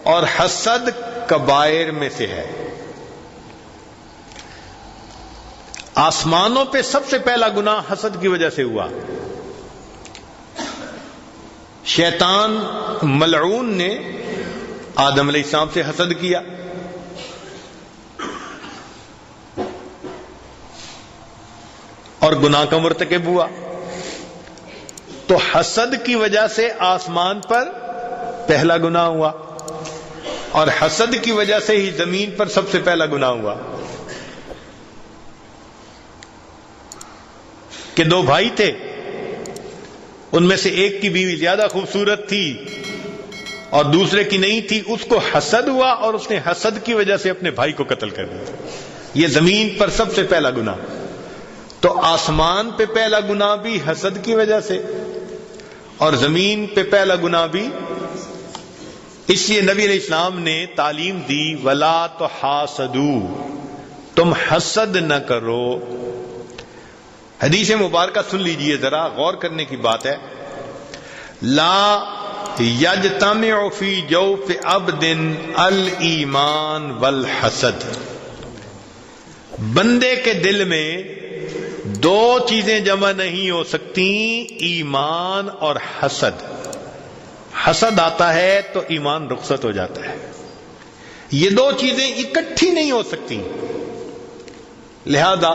اور حسد کبائر میں سے ہے۔ آسمانوں پہ سب سے پہلا گناہ حسد کی وجہ سے ہوا۔ شیطان ملعون نے آدم علیہ السلام سے حسد کیا، اور گناہ کا مرتکب ہوا۔ تو حسد کی وجہ سے آسمان پر پہلا گناہ ہوا، اور حسد کی وجہ سے ہی زمین پر سب سے پہلا گناہ ہوا کہ دو بھائی تھے، ان میں سے ایک کی بیوی زیادہ خوبصورت تھی اور دوسرے کی نہیں تھی، اس کو حسد ہوا اور اس نے حسد کی وجہ سے اپنے بھائی کو قتل کر دیا۔ یہ زمین پر سب سے پہلا گناہ۔ تو آسمان پہ پہلا گناہ بھی حسد کی وجہ سے، اور زمین پہ پہلا گناہ بھی۔ اس لیے نبی علیہ السلام نے تعلیم دی وَلَا تُحَاسَدُوا، تم حسد نہ کرو۔ حدیث مبارکہ سن لیجئے ذرا، غور کرنے کی بات ہے۔ لا یجتمع فی جوف عبد الایمان والحسد، بندے کے دل میں دو چیزیں جمع نہیں ہو سکتی، ایمان اور حسد۔ حسد آتا ہے تو ایمان رخصت ہو جاتا ہے، یہ دو چیزیں اکٹھی نہیں ہو سکتی۔ لہذا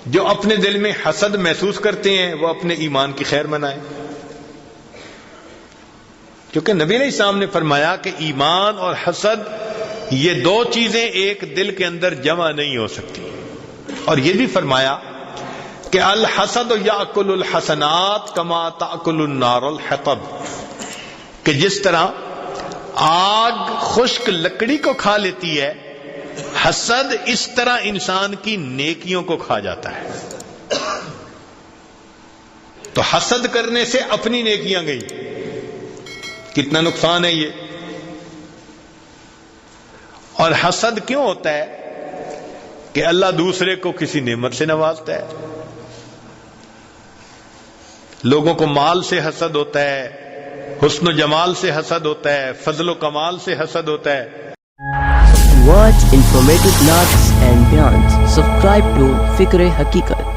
جو اپنے دل میں حسد محسوس کرتے ہیں وہ اپنے ایمان کی خیر منائیں، کیونکہ نبی علیہ السلام نے فرمایا کہ ایمان اور حسد یہ دو چیزیں ایک دل کے اندر جمع نہیں ہو سکتی۔ اور یہ بھی فرمایا کہ الحسد یاکل الحسنات کما تاکل النار الحطب، کہ جس طرح آگ خشک لکڑی کو کھا لیتی ہے، حسد اس طرح انسان کی نیکیوں کو کھا جاتا ہے۔ تو حسد کرنے سے اپنی نیکیاں گئی، کتنا نقصان ہے یہ۔ اور حسد کیوں ہوتا ہے؟ کہ اللہ دوسرے کو کسی نعمت سے نوازتا ہے۔ لوگوں کو مال سے حسد ہوتا ہے، حسن و جمال سے حسد ہوتا ہے، فضل و کمال سے حسد ہوتا ہے۔ Watch informative blogs and beyond. Subscribe to Fikr-e Haqiqat.